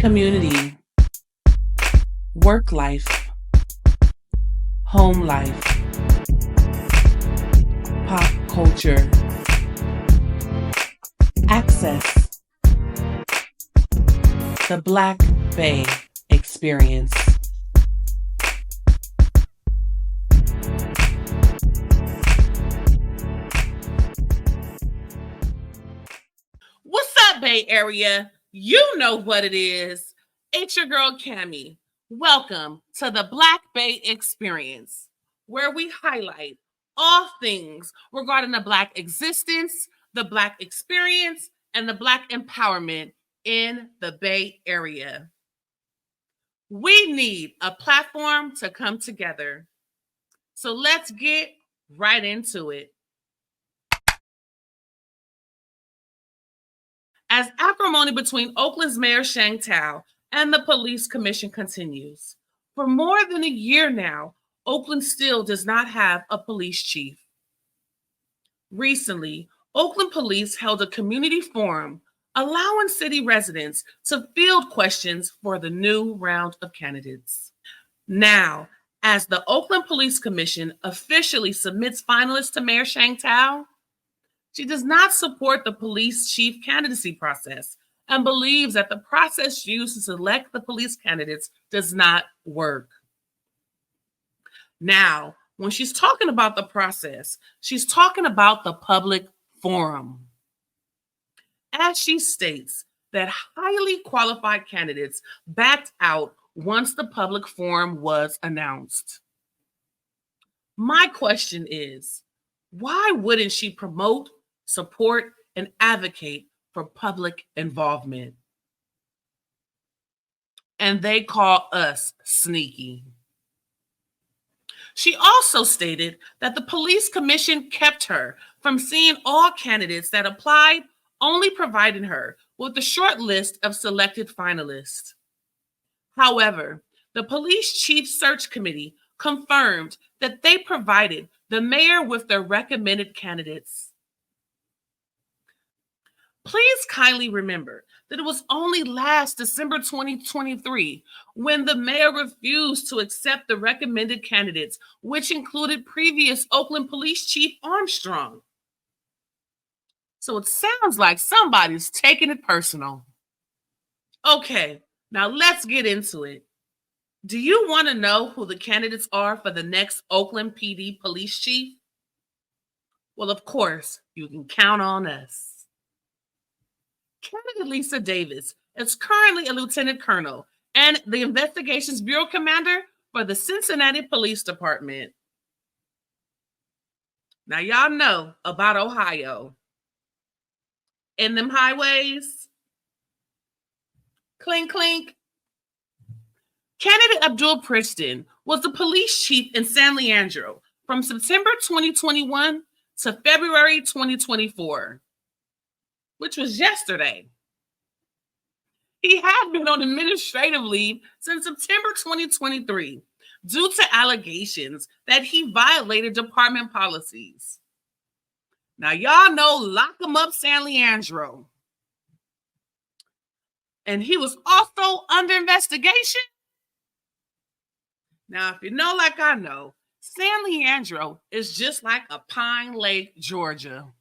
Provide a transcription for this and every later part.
community, work life, home life, pop culture, access, the Black Bay experience. What's up, Bay Area? You know what it is. It's your girl, Cami. Welcome to the Black Bay experience, where we highlight all things regarding the Black existence, the Black experience, and the Black empowerment in the Bay Area. We need a platform to come together. So let's get right into it. As acrimony between Oakland's Mayor Sheng Thao and the police commission continues, for more than a year now, Oakland still does not have a police chief. Recently, Oakland police held a community forum allowing city residents to field questions for the new round of candidates. Now, as the Oakland Police Commission officially submits finalists to Mayor Sheng Thao, she does not support the police chief candidacy process and believes that the process used to select the police candidates does not work. Now, when she's talking about the process, she's talking about the public forum. As she states that highly qualified candidates backed out once the public forum was announced. My question is, why wouldn't she promote, support, and advocate for public involvement? And they call us sneaky. She also stated that the police commission kept her from seeing all candidates that applied, only providing her with a short list of selected finalists. However, the police chief search committee confirmed that they provided the mayor with their recommended candidates. Please kindly remember that it was only last December 2023 when the mayor refused to accept the recommended candidates, which included previous Oakland Police Chief Armstrong. So it sounds like somebody's taking it personal. Okay, now let's get into it. Do you want to know who the candidates are for the next Oakland PD police chief? Well, of course, you can count on us. Candidate Lisa Davis is currently a lieutenant colonel and the Investigations Bureau commander for the Cincinnati Police Department. Now, y'all know about Ohio. In them highways, clink, clink. Candidate Abdul Pridgeton was the police chief in San Leandro from September 2021 to February 2024. Which was yesterday. He had been on administrative leave since September 2023 due to allegations that he violated department policies. Now, y'all know Lock 'em Up San Leandro. And he was also under investigation. Now, if you know like I know, San Leandro is just like a Pine Lake, Georgia.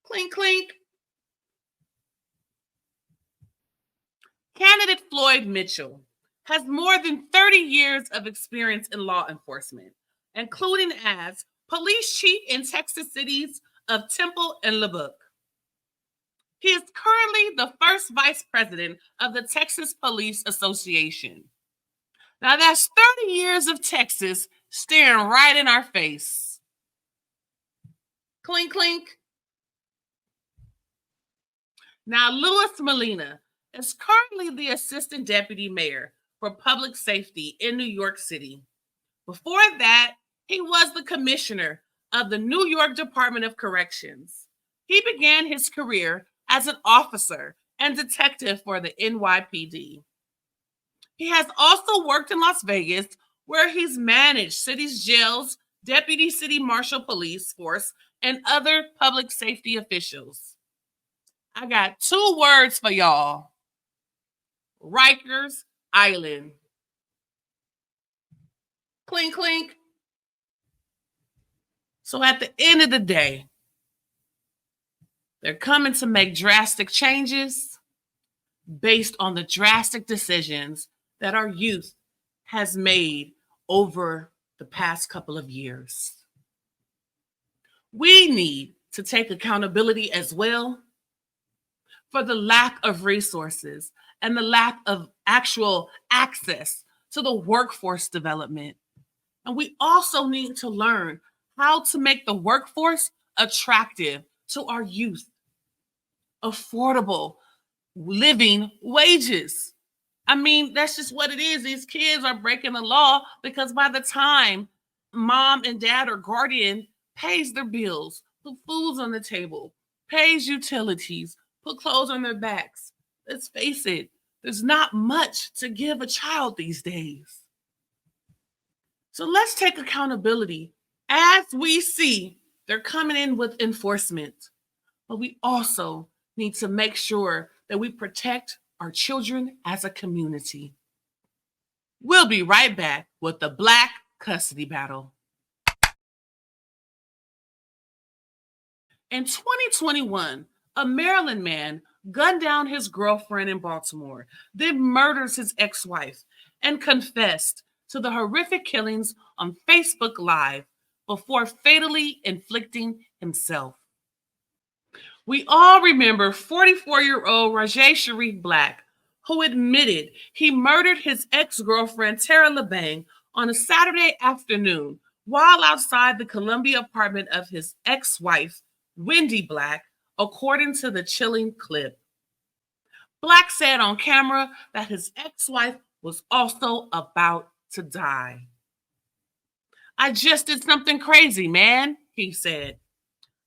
Clink, clink. Candidate Floyd Mitchell has more than 30 years of experience in law enforcement, including as police chief in Texas cities of Temple and Lubbock. He is currently the first vice president of the Texas Police Association. Now that's 30 years of Texas staring right in our face. Clink, clink. Now, Louis Molina is currently the assistant deputy mayor for public safety in New York City. Before that, he was the commissioner of the New York Department of Corrections. He began his career as an officer and detective for the NYPD. He has also worked in Las Vegas, where he's managed city's jails, deputy city marshal police force, and other public safety officials. I got 2 words for y'all. Rikers Island. Clink, clink. So at the end of the day, they're coming to make drastic changes based on the drastic decisions that our youth has made over the past couple of years. We need to take accountability as well for the lack of resources and the lack of actual access to the workforce development. And we also need to learn how to make the workforce attractive to our youth, affordable living wages. I mean, that's just what it is. These kids are breaking the law because by the time mom and dad or guardian pays their bills, put foods on the table, pays utilities, put clothes on their backs, let's face it, there's not much to give a child these days. So let's take accountability as we see they're coming in with enforcement. But we also need to make sure that we protect our children as a community. We'll be right back with the Black custody battle. In 2021, a Maryland man gunned down his girlfriend in Baltimore, then murders his ex wife, and confessed to the horrific killings on Facebook Live before fatally inflicting himself. We all remember 44-year-old Rajay Sharif Black, who admitted he murdered his ex-girlfriend Tara LeBang on a Saturday afternoon while outside the Columbia apartment of his ex-wife, Wendy Black, according to the chilling clip. Black said on camera that his ex-wife was also about to die. "I just did something crazy, man," he said.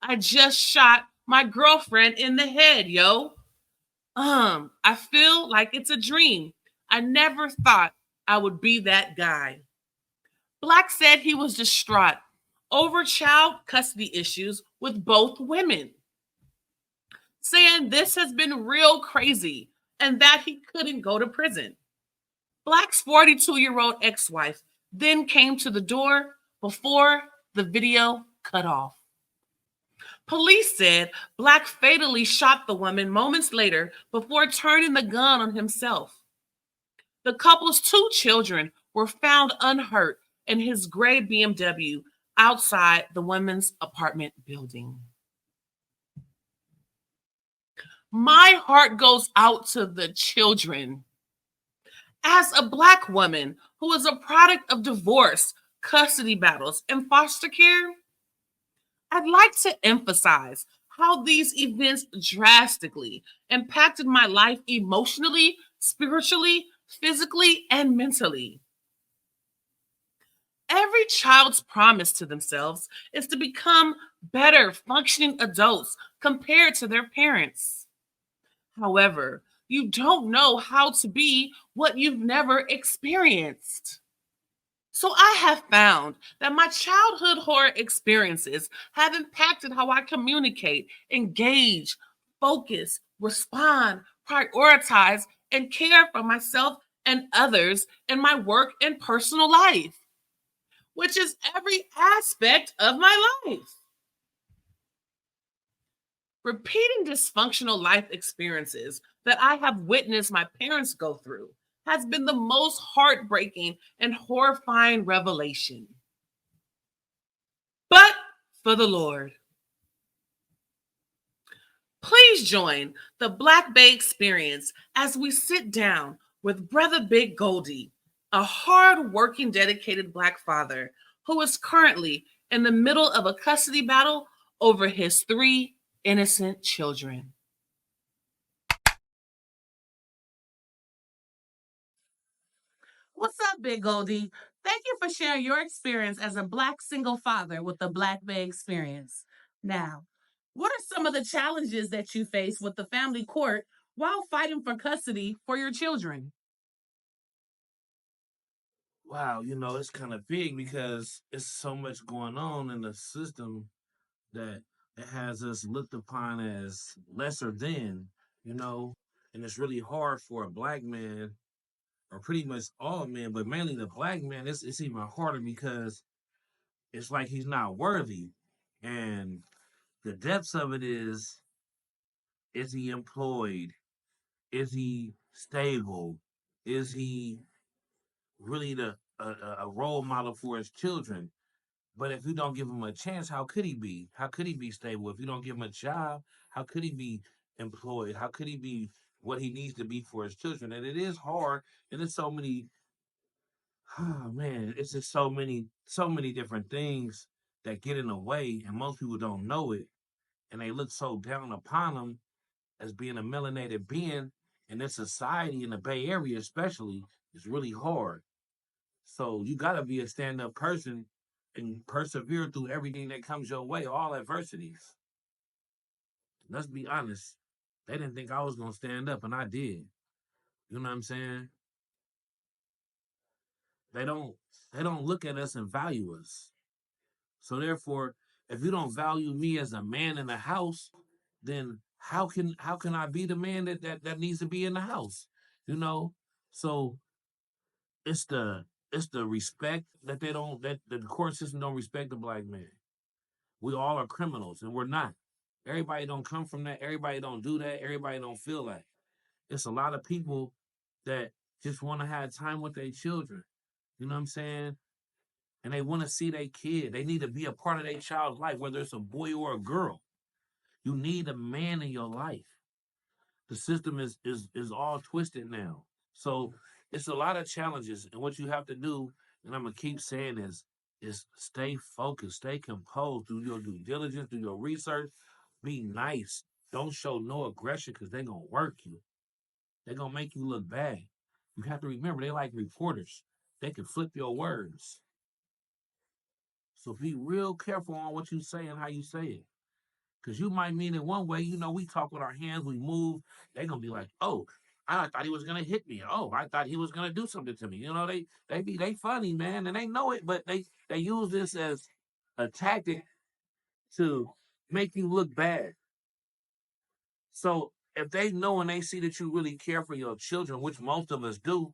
"I just shot my girlfriend in the head, yo. I feel like it's a dream. I never thought I would be that guy." Black said he was distraught over child custody issues with both women, saying this has been real crazy and that he couldn't go to prison. Black's 42-year-old ex-wife then came to the door before the video cut off. Police said Black fatally shot the woman moments later before turning the gun on himself. The couple's two children were found unhurt in his gray BMW outside the women's apartment building. My heart goes out to the children. As a Black woman who is a product of divorce, custody battles, and foster care, I'd like to emphasize how these events drastically impacted my life emotionally, spiritually, physically, and mentally. Every child's promise to themselves is to become better functioning adults compared to their parents. However, you don't know how to be what you've never experienced. So I have found that my childhood horror experiences have impacted how I communicate, engage, focus, respond, prioritize, and care for myself and others in my work and personal life, which is every aspect of my life. Repeating dysfunctional life experiences that I have witnessed my parents go through has been the most heartbreaking and horrifying revelation. But for the Lord, please join the Black Bay experience as we sit down with Brother Big Goldie, a hard-working, dedicated Black father who is currently in the middle of a custody battle over his 3 innocent children. What's up, Big Goldie? Thank you for sharing your experience as a Black single father with the Black Bay experience. Now, what are some of the challenges that you face with the family court while fighting for custody for your children? Wow, it's kind of big because it's so much going on in the system that it has us looked upon as lesser than, you know. And it's really hard for a black man, or pretty much all men, but mainly the black man. It's even harder because it's like he's not worthy. And the depths of it is he employed? Is he stable? Is he really a role model for his children? But if you don't give him a chance, how could he be? How could he be stable? If you don't give him a job, how could he be employed? How could he be what he needs to be for his children? And it is hard, and it's so many. Oh man, it's just so many different things that get in the way, and most people don't know it, and they look so down upon them as being a melanated being in this society in the Bay Area, especially, is really hard. So you got to be a stand up person and persevere through everything that comes your way, all adversities. Let's be honest. They didn't think I was going to stand up, and I did. You know what I'm saying? They don't. They don't look at us and value us. So therefore, if you don't value me as a man in the house, then how can I be the man that needs to be in the house? You know? So it's the respect that they don't that the court system don't respect the black man. We all are criminals and we're not. Everybody don't come from that, everybody don't do that, everybody don't feel that. It's a lot of people that just want to have time with their children. You know what I'm saying? And they want to see their kid. They need to be a part of their child's life, whether it's a boy or a girl. You need a man in your life. The system is all twisted now. So it's a lot of challenges. And what you have to do, and I'm gonna keep saying this, is stay focused, stay composed, do your due diligence, do your research, be nice. Don't show no aggression because they're gonna work you. They're gonna make you look bad. You have to remember they like reporters. They can flip your words. So be real careful on what you say and how you say it. Because you might mean it one way, we talk with our hands, we move. They're gonna be like, oh, I thought he was gonna hit me. Oh, I thought he was gonna do something to me. They funny, man, and they know it, but they use this as a tactic to make you look bad. So if they know and they see that you really care for your children, which most of us do,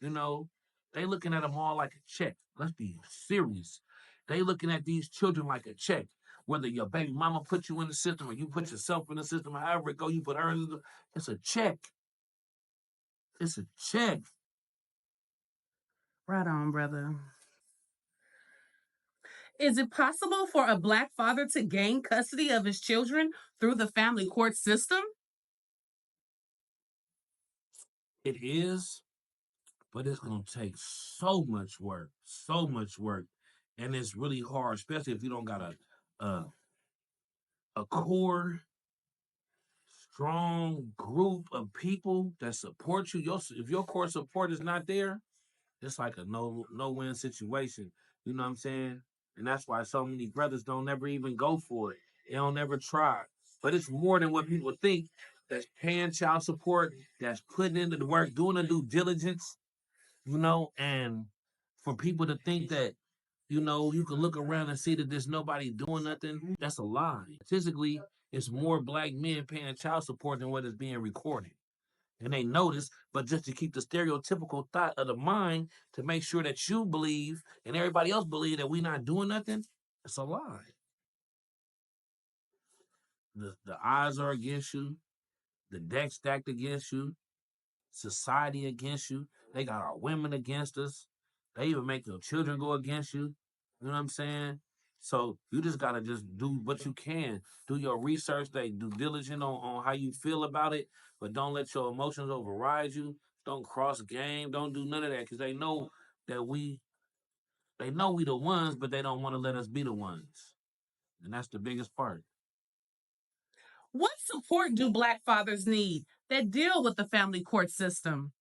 you know, they looking at them all like a check. Let's be serious. They looking at these children like a check. Whether your baby mama put you in the system or you put yourself in the system, however it go, you put her in the, it's a check. It's a check. Right on, brother. Is it possible for a black father to gain custody of his children through the family court system? It is, but it's gonna take so much work, and it's really hard, especially if you don't got a a core strong group of people that support you. If your core support is not there, it's like a no win situation. You know what I'm saying? And that's why so many brothers don't ever even go for it. They don't ever try. But it's more than what people think. That's paying child support, that's putting into the work, doing the due diligence, and for people to think that, you can look around and see that there's nobody doing nothing, that's a lie. Statistically, it's more black men paying child support than what is being recorded. And they notice, but just to keep the stereotypical thought of the mind to make sure that you believe and everybody else believe that we not doing nothing, it's a lie. The odds are against you, the deck stacked against you, society against you. They got our women against us. They even make your children go against you. You know what I'm saying? So you just gotta just do what you can. Do your research, they do diligent on how you feel about it, but don't let your emotions override you. Don't cross game. Don't do none of that because that we they know we the ones, but they don't want to let us be the ones. And that's the biggest part. What support do black fathers need that deal with the family court system?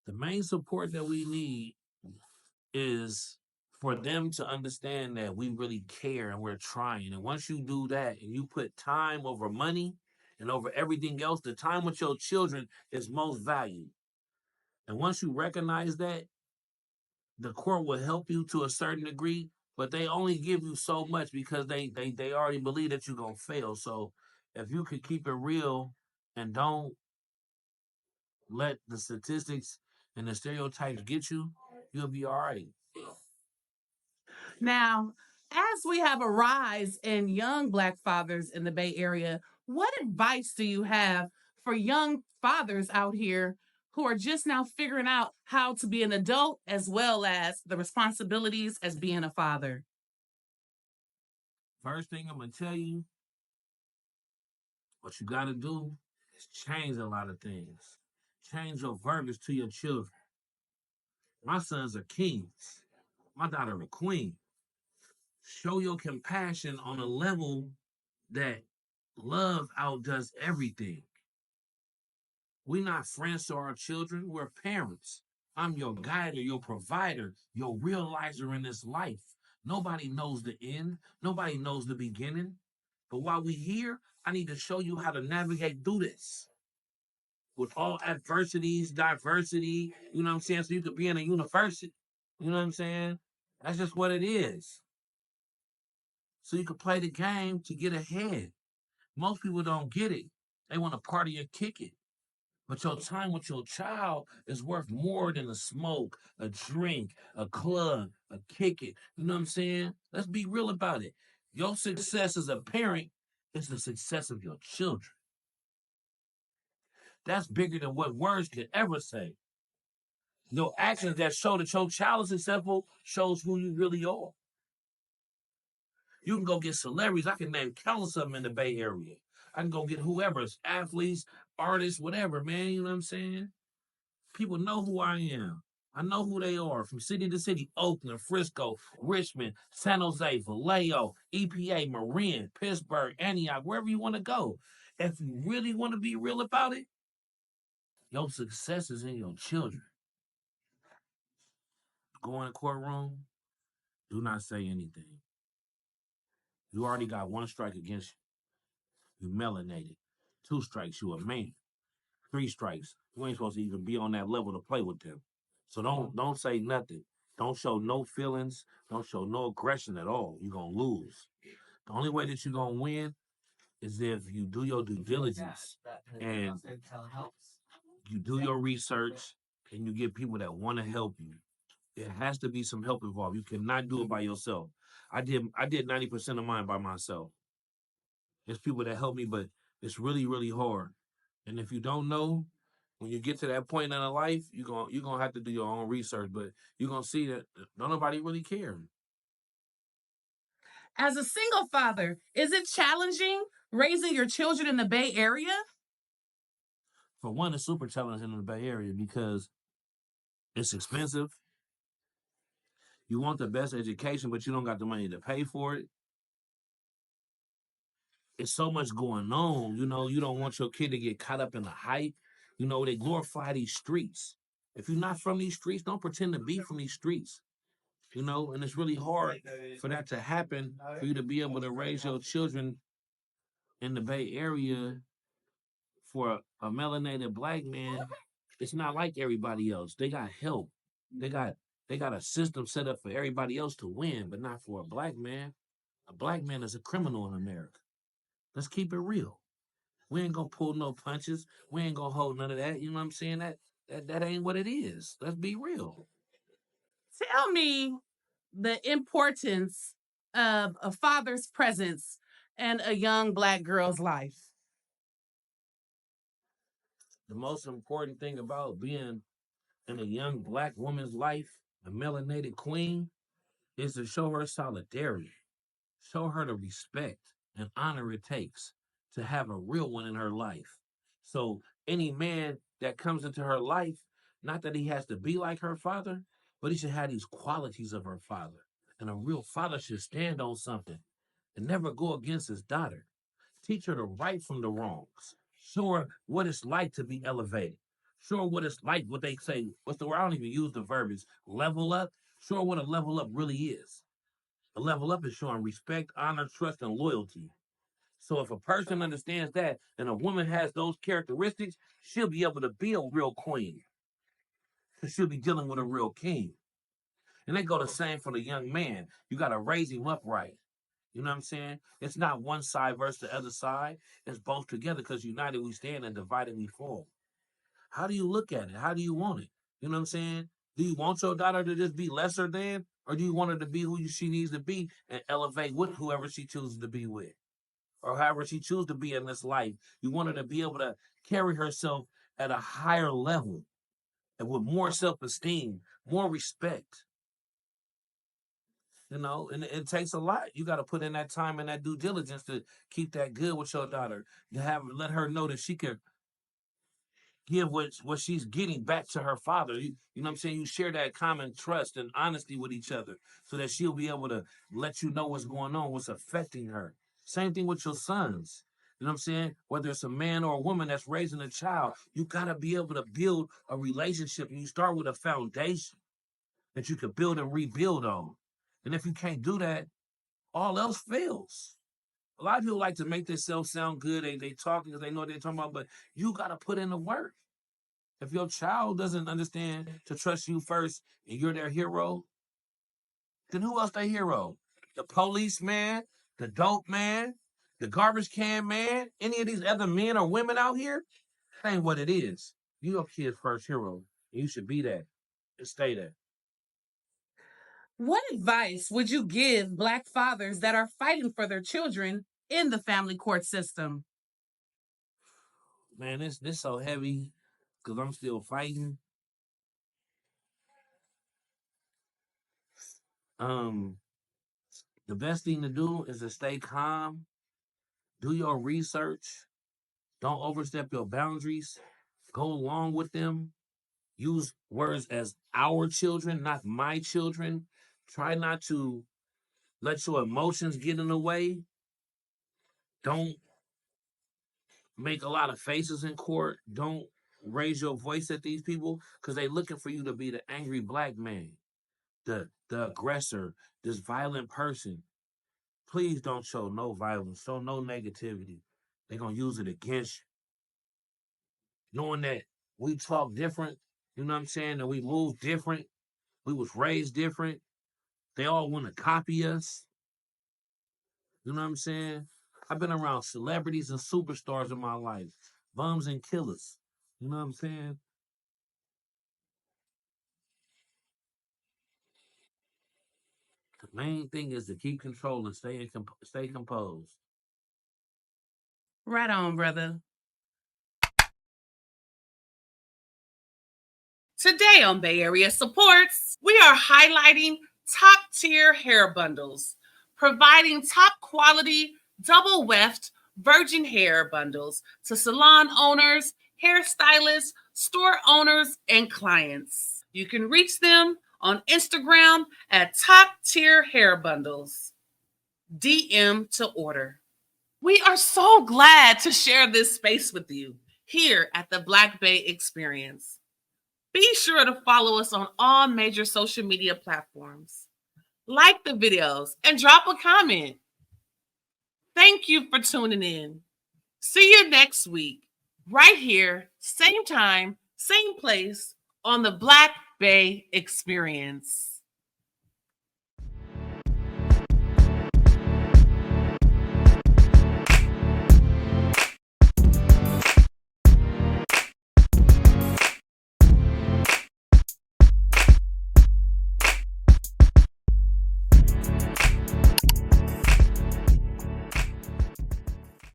The main support that we need is for them to understand that we really care and we're trying. And once you do that and you put time over money and over everything else, the time with your children is most valued. And once you recognize that, the court will help you to a certain degree, but they only give you so much because they already believe that you're gonna fail. So if you could keep it real and don't let the statistics and the stereotypes get you, you'll be all right. Now, as we have a rise in young Black fathers in the Bay Area, what advice do you have for young fathers out here who are just now figuring out how to be an adult as well as the responsibilities as being a father? First thing I'm gonna tell you, what you gotta do is change a lot of things. Change your verbiage to your children. My sons are kings. My daughter a queen. Show your compassion on a level that love outdoes everything. We're not friends to our children, we're parents. I'm your guider, your provider, your realizer in this life. Nobody knows the end, nobody knows the beginning. But while we're here, I need to show you how to navigate through this with all adversities, diversity, you know what I'm saying? So you could be in a university. You know what I'm saying? That's just what it is. So you could play the game to get ahead. Most people don't get it. They want to party or kick it. But your time with your child is worth more than a smoke, a drink, a club, a kick it. You know what I'm saying? Let's be real about it. Your success as a parent is the success of your children. That's bigger than what words could ever say. Your actions that show that your child is successful shows who you really are. You can go get celebrities. I can name countless of them in the Bay Area. I can go get whoever's athletes, artists, whatever, man. You know what I'm saying? People know who I am. I know who they are from city to city: Oakland, Frisco, Richmond, San Jose, Vallejo, EPA, Marin, Pittsburgh, Antioch, wherever you want to go. If you really want to be real about it, your success is in your children. Go in the courtroom, do not say anything. You already got one strike against you. You melanated. 2 strikes, you a man. 3 strikes, you ain't supposed to even be on that level to play with them. So don't say nothing. Don't show no feelings. Don't show no aggression at all. You're gonna lose. The only way that you're gonna win is if you do your due diligence and you do your research and you get people that want to help you. There has to be some help involved. You cannot do it by yourself. I did 90% of mine by myself. There's people that help me, but it's really, really hard. And if you don't know, when you get to that point in a life, you're gonna have to do your own research, but you're gonna see that don't nobody really care. As a single father, is it challenging raising your children in the Bay Area? For one, it's super challenging in the Bay Area because it's expensive. You want the best education, but you don't got the money to pay for it. It's so much going on. You don't want your kid to get caught up in the hype. They glorify these streets. If you're not from these streets, don't pretend to be from these streets. And it's really hard for that to happen, for you to be able to raise your children in the Bay Area for a melanated black man. It's not like everybody else. They got help. They got a system set up for everybody else to win, but not for a black man. A black man is a criminal in America. Let's keep it real. We ain't gonna pull no punches. We ain't gonna hold none of that. You know what I'm saying? That ain't what it is. Let's be real. Tell me the importance of a father's presence in a young Black girl's life. The most important thing about being in a young black woman's life, a melanated queen, is to show her solidarity, show her the respect and honor it takes to have a real one in her life. So any man that comes into her life, not that he has to be like her father, but he should have these qualities of her father. And a real father should stand on something and never go against his daughter. Teach her the right from the wrongs. Show her what it's like to be elevated. Show her what it's like, what they say, what's the word? I don't even use the verb, is level up. Show her what a level up really is. A level up is showing respect, honor, trust, and loyalty. So if a person understands that and a woman has those characteristics, she'll be able to be a real queen. Because she'll be dealing with a real king. And they go the same for the young man. You got to raise him up right. You know what I'm saying? It's not one side versus the other side. It's both together because united we stand and divided we fall. How do you look at it? How do you want it? You know what I'm saying? Do you want your daughter to just be lesser than, or do you want her to be who she needs to be and elevate with whoever she chooses to be with, or however she chooses to be in this life? You want her to be able to carry herself at a higher level and with more self-esteem, more respect. And it takes a lot. You got to put in that time and that due diligence to keep that good with your daughter. To let her know that she can give what she's getting back to her father. You know what I'm saying? You share that common trust and honesty with each other so that she'll be able to let you know what's going on, what's affecting her. Same thing with your sons. You know what I'm saying? Whether it's a man or a woman that's raising a child, you got to be able to build a relationship, and you start with a foundation that you can build and rebuild on. And if you can't do that, all else fails. A lot of people like to make themselves sound good. They talk because they know what they're talking about, but you got to put in the work. If your child doesn't understand to trust you first and you're their hero, then who else their hero? The policeman, the dope man, the garbage can man, any of these other men or women out here? That ain't what it is. You your kid's first hero. And you should be that and stay there. What advice would you give Black fathers that are fighting for their children in the family court system? Man, this so heavy because I'm still fighting. Um, the best thing to do is to stay calm, do your research, don't overstep your boundaries, go along with them, use words as our children, not my children. Try not to let your emotions get in the way. Don't make a lot of faces in court. Don't raise your voice at these people because they're looking for you to be the angry black man, the aggressor, this violent person. Please don't show no violence, show no negativity. They're gonna use it against you. Knowing that we talk different, you know what I'm saying, that we move different, we was raised different. They all want to copy us. You know what I'm saying? I've been around celebrities and superstars in my life, bums and killers. You know what I'm saying? The main thing is to keep control and stay composed. Right on, brother. Today on Bay Area Supports, we are highlighting top tier hair bundles, providing top quality double weft virgin hair bundles to salon owners, hairstylists, store owners, and clients. You can reach them on Instagram at top tier hair bundles. DM to order. We are so glad to share this space with you here at the Black Bay Experience. Be sure to follow us on all major social media platforms. Like the videos and drop a comment. Thank you for tuning in. See you next week, right here, same time, same place on the Black Bay Experience.